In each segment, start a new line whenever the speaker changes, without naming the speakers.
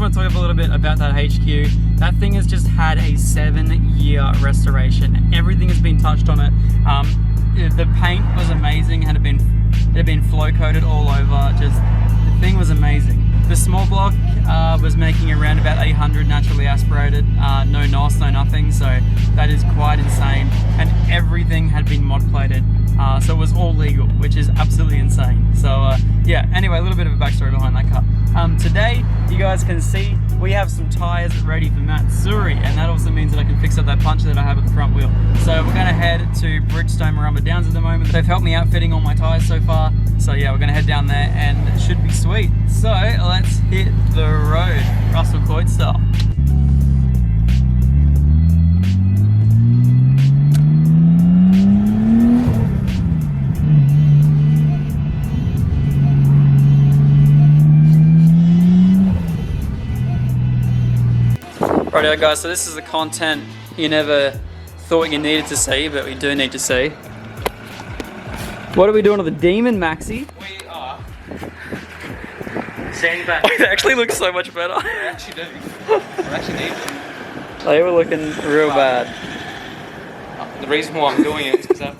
want to talk a little bit about that HQ. That thing has just had a 7-year restoration. Everything has been touched on it. The paint was amazing. It had been flow coated all over. Just the thing was amazing. The small block was making around about 800 naturally aspirated, no NOS, no nothing, so that is quite insane. And everything had been mod plated, so it was all legal, which is absolutely insane. So yeah, anyway, a little bit of a backstory behind that car. Today, you guys can see we have some tyres ready for Maxy, and that also means that I can fix up that puncher that I have at the front wheel. So we're going to head to Bridgestone Marumba Downs at the moment. They've helped me out fitting all my tyres so far. So yeah, we're going to head down there and it should be sweet. So let's hit the road, Russell Coit style. Rightio guys, so this is the content you never thought you needed to see, but we do need to see. What are we doing to the Demon, Maxy?
We are standing back.
It actually looks so much better.
They actually do. We actually need them.
They were looking real bad.
The reason why I'm doing it is because I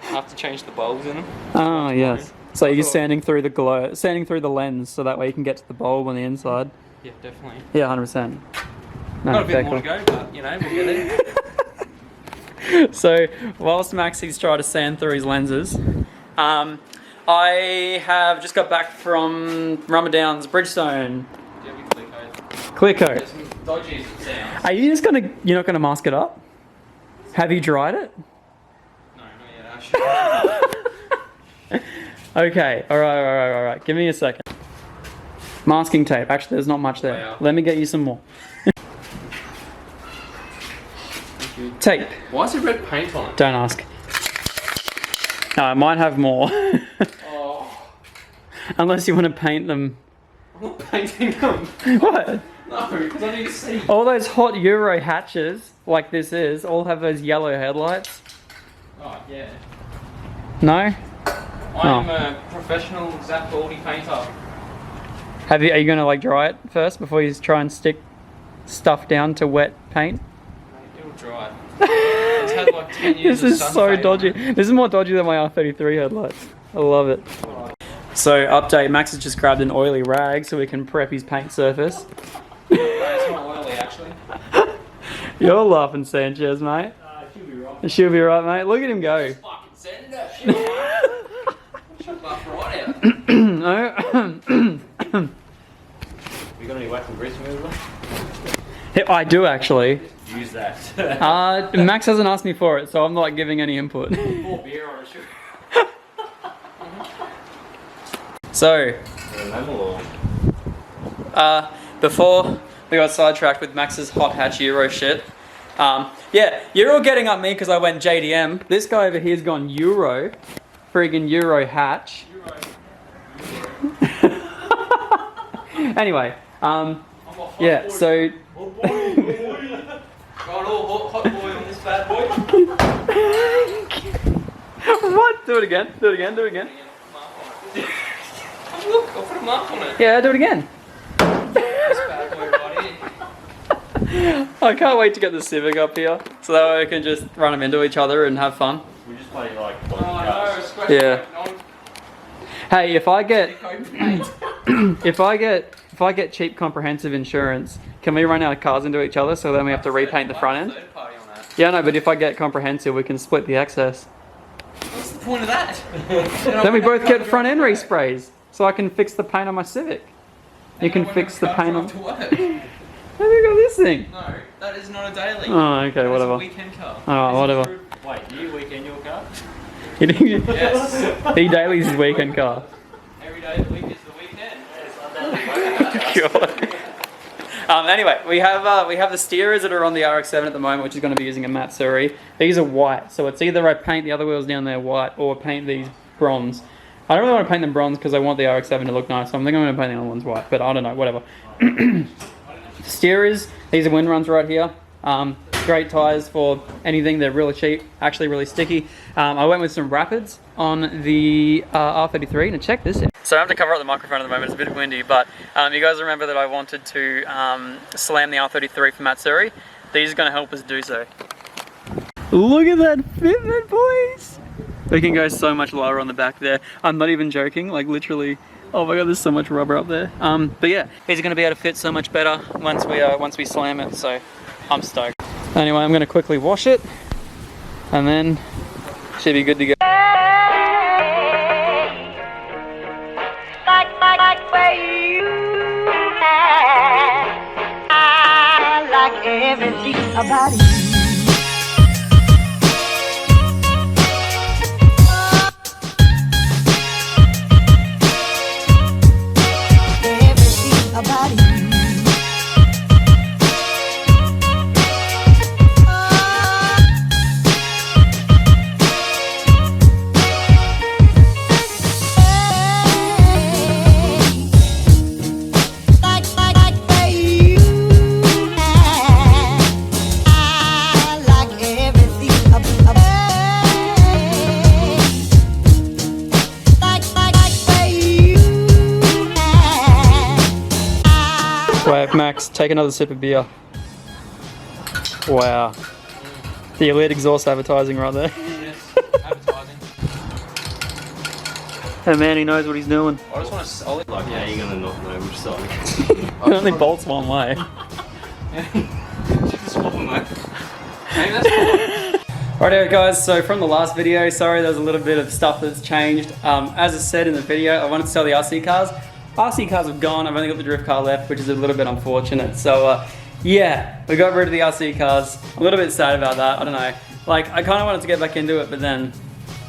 have to change the bulbs in them.
Oh yes. So you're standing through the lens, so that way you can get to the bulb on the inside.
Yeah, definitely.
Yeah, 100%. No,
Got a bit more to go, but you know, we'll get there.
So, whilst Maxy's trying to sand through his lenses, I have just got back from Marumba Downs, Bridgestone.
Yeah, we clear coat.
Clear coat.
There's some dodgy sounds.
Are you just you're not gonna mask it up? Have you dried it?
No, not yet.
Okay, alright. Give me a second. Masking tape. Actually, there's not much there.
Wow.
Let me get you some more. Tape.
Why is there red paint on it?
Don't ask. No, I might have more.
Oh,
Unless you want to paint them.
I'm not painting them.
What?
No, because I need to see.
All those hot Euro hatches, like this is, all have those yellow headlights.
Oh, yeah.
No?
I am a professional ZacBaldy painter.
Are you going to like dry it first before you try and stick stuff down to wet paint?
It'll dry. It's had like 10 years
This
of
is
sun
so
fade on
dodgy.
it.
This is more dodgy than my R33 headlights. I love it. So update, Max has just grabbed an oily rag so we can prep his paint surface.
No, it's not oily actually.
You're laughing, Sanchez, mate.
It should be right.
It should be right, mate. Look at him go.
Fucking send that shit. Should laugh right out.
No.
You got any wax and grease remover?
I do actually.
Use that.
Max hasn't asked me for it, so I'm not giving any input.
Pour beer on a sugar.
So,
Or
before we got sidetracked with Max's hot hatch Euro shit, yeah, you're all getting at me because I went JDM. This guy over here's gone Euro, friggin' Euro hatch. Anyway, yeah, so
Got all hot boy on this bad boy.
what? Do it again. Do it again. Do it again.
Oh, look, I'll put a mark on it.
Yeah, do it again.
This bad boy right here.
I can't wait to get the Civic up here, so that way we can just run them into each other and have fun.
we just play like
Oh no, scratch
Yeah.
on.
Hey, if I get
Paint.
if I get cheap comprehensive insurance, can we run our cars into each other so then we have to repaint the front end?
Third party on that.
Yeah, no, but if I get comprehensive, we can split the excess.
What's the point of that?
Then we both get front end resprays, so I can fix the paint on my Civic. You can fix the paint on.
To work.
Have you got this thing?
No, that is not a daily.
Oh, okay,
That is
whatever.
a weekend car.
Oh, whatever.
Wait, do you weekend your car?
Yes.
He dailies his weekend car.
Every day of the week is the weekend.
God. Anyway, we have the steerers that are on the RX-7 at the moment, which is going to be using a matte Surrey. These are white, so it's either I paint the other wheels down there white or paint these bronze. I don't really want to paint them bronze because I want the RX-7 to look nice, so I'm thinking I'm going to paint the other ones white, but I don't know, whatever. Steerers, these are wind runs right here. Great tyres for anything. They're really cheap, actually really sticky. I went with some Rapids on the R33, and check this out. So I have to cover up the microphone at the moment, it's a bit windy, but you guys remember that I wanted to slam the R33 for Matsuri? These are going to help us do so. Look at that fitment, boys! We can go so much lower on the back there. I'm not even joking, like literally. Oh my god, there's so much rubber up there. But yeah, these are going to be able to fit so much better once we slam it, so I'm stoked. Anyway, I'm going to quickly wash it, and then should be good to go.
I like everything about you. Everything about you.
Wait, Max, take another sip of beer. Wow. The Elite Exhaust advertising right there.
Yes, advertising.
Hey man, he knows what he's doing.
I just want to solid.
Like, yeah, you're gonna not know which side.
It only bolts one way.
Swap them, mate. Maybe that's cool.
Alright guys, so from the last video, sorry there was a little bit of stuff that's changed. As I said in the video, I wanted to sell the RC cars. RC cars have gone, I've only got the drift car left, which is a little bit unfortunate. So yeah, we got rid of the RC cars. I'm a little bit sad about that, I don't know. Like, I kind of wanted to get back into it, but then,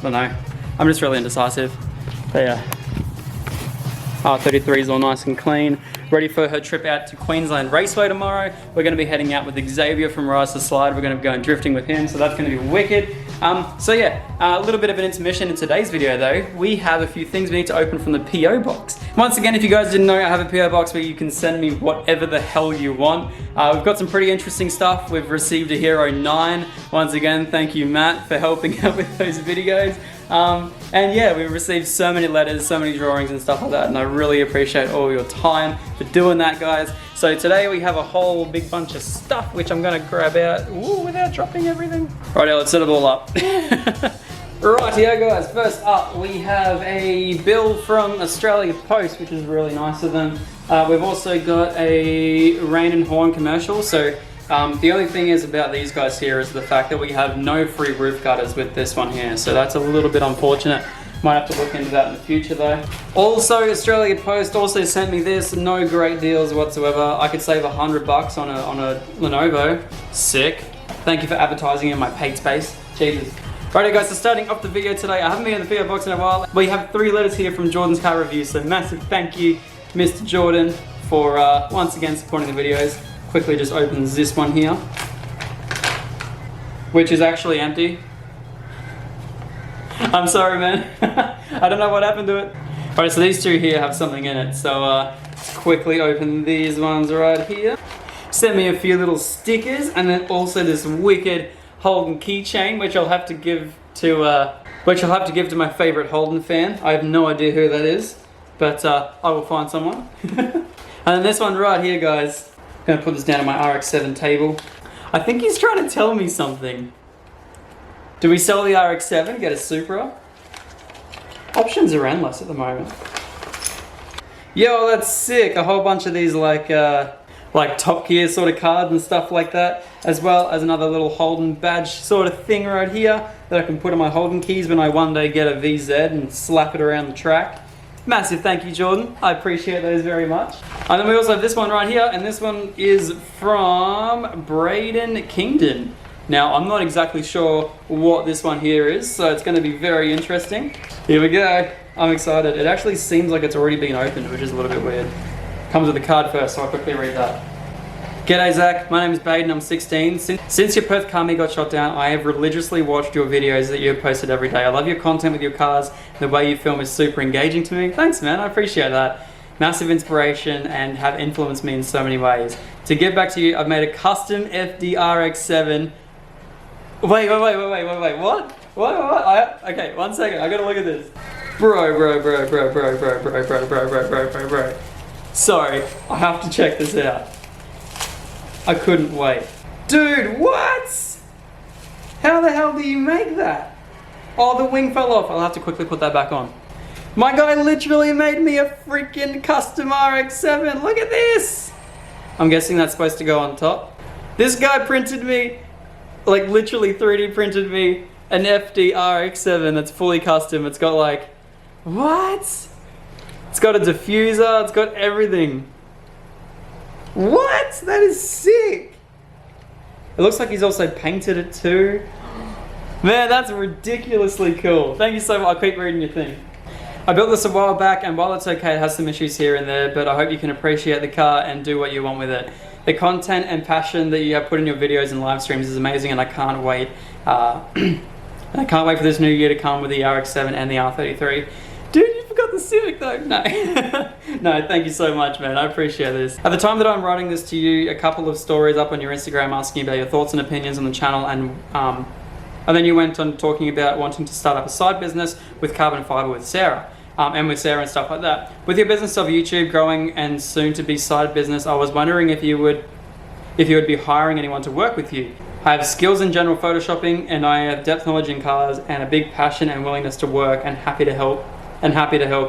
I don't know. I'm just really indecisive. But yeah, R33 is all nice and clean. Ready for her trip out to Queensland Raceway tomorrow. We're going to be heading out with Xavier from Rise to Slide. We're going to be going drifting with him, so that's going to be wicked. So yeah, a little bit of an intermission in today's video though. We have a few things we need to open from the PO box. Once again, if you guys didn't know, I have a PO box where you can send me whatever the hell you want. We've got some pretty interesting stuff. We've received a Hero 9. Once again, thank you Matt for helping out with those videos. And yeah, we've received so many letters, so many drawings and stuff like that, and I really appreciate all your time for doing that, guys. So today we have a whole big bunch of stuff which I'm gonna grab out without dropping everything. Righto, let's set it all up. Rightio guys, first up we have a bill from Australia Post, which is really nice of them. We've also got a Rain and Horn commercial. So the only thing is about these guys here is the fact that we have no free roof gutters with this one here. So that's a little bit unfortunate. Might have to look into that in the future though. Also, Australia Post also sent me this. No great deals whatsoever. I could save $100 on a Lenovo. Sick. Thank you for advertising in my paid space. Jesus. Alright guys, so starting off the video today, I haven't been in the PO box in a while. We have 3 letters here from Jordan's Car Review, so massive thank you, Mr. Jordan, for once again supporting the videos. Quickly just opens this one here, which is actually empty. I'm sorry man, I don't know what happened to it. Alright, so these two here have something in it, so let's quickly open these ones right here. Sent me a few little stickers, and then also this wicked Holden keychain, which I'll have to give to my favorite Holden fan. I have no idea who that is, but I will find someone. And then this one right here, guys. I'm gonna put this down on my RX-7 table. I think he's trying to tell me something. Do we sell the RX-7, get a Supra? Options are endless at the moment. Yo, that's sick. A whole bunch of these like Top Gear sort of cards and stuff like that, as well as another little Holden badge sort of thing right here that I can put on my Holden keys when I one day get a VZ and slap it around the track. Massive thank you, Jordan. I appreciate those very much. And then we also have this one right here, and this one is from Braden Kingdon. Now, I'm not exactly sure what this one here is, so it's going to be very interesting. Here we go. I'm excited. It actually seems like it's already been opened, which is a little bit weird. Comes with the card first, so I'll quickly read that. G'day Zach, my name is Baden, I'm 16. Since your Perth car meet got shot down, I have religiously watched your videos that you have posted every day. I love your content with your cars. The way you film is super engaging to me. Thanks man, I appreciate that. massive inspiration and have influenced me in so many ways. To give back to you, I've made a custom FDRX7. Wait, what? What? Okay, 1 second, I gotta look at this. Bro. Sorry, I have to check this out. I couldn't wait. Dude, what? How the hell do you make that? Oh, the wing fell off. I'll have to quickly put that back on. My guy literally made me a freaking custom RX-7. Look at this. I'm guessing that's supposed to go on top. This guy printed me, like literally 3D printed me an FD RX-7 that's fully custom. It's got like, what? It's got a diffuser. It's got everything. What? That is sick. It looks like he's also painted it too. Man, that's ridiculously cool. Thank you so much. I'll keep reading your thing. I built this a while back, and while it's okay, it has some issues here and there, but I hope you can appreciate the car and do what you want with it. The content and passion that you have put in your videos and live streams is amazing, and I can't wait. I can't wait for this new year to come with the RX-7 and the R33. Dude, you forgot the Civic though. No. No, thank you so much, man. I appreciate this. At the time that I'm writing this to you, a couple of stories up on your Instagram asking about your thoughts and opinions on the channel, and then you went on talking about wanting to start up a side business with carbon fiber with Sarah, and with Sarah and stuff like that. With your business of YouTube growing and soon to be side business, I was wondering if you would be hiring anyone to work with you. I have skills in general photoshopping, and I have depth knowledge in cars and a big passion and willingness to work, and happy to help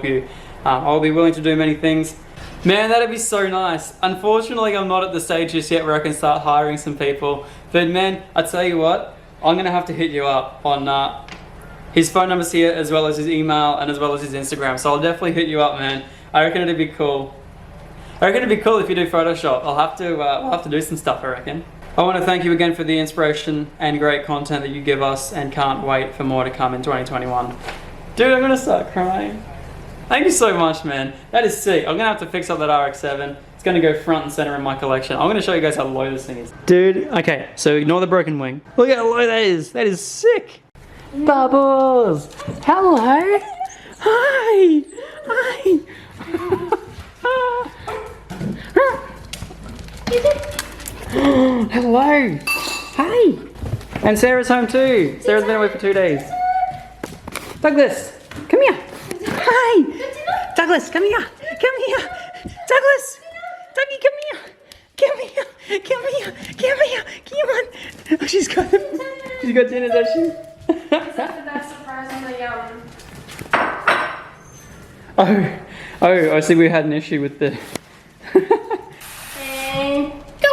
you. I'll be willing to do many things. Man, that'd be so nice. Unfortunately, I'm not at the stage just yet where I can start hiring some people. But man, I tell you what, I'm gonna have to hit you up on his phone number's here, as well as his email and as well as his Instagram. So I'll definitely hit you up, man. I reckon it'd be cool. I reckon it'd be cool if you do Photoshop. We'll have to do some stuff, I reckon. I want to thank you again for the inspiration and great content that you give us, and can't wait for more to come in 2021. Dude, I'm gonna start crying. Thank you so much, man. That is sick. I'm gonna have to fix up that RX-7. It's gonna go front and center in my collection. I'm gonna show you guys how low this thing is. Dude, okay, so ignore the broken wing. Look how low that is. That is sick. Bubbles. Hello. Hi. Hi. Hello. Hi. And Sarah's home too. Sarah's been away for 2 days. Douglas, come here. Hi. Douglas, come here. Come here. Douglas. Dougie, come here. Come here. Come here. Come here. Come on. Oh, she's got dinner, does she?
That's surprisingly
Oh, I see we had an issue with the...
And go!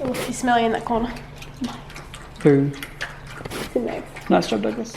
Oh, she's smelling in that corner.
Who?
It's in there.
Nice job, Douglas.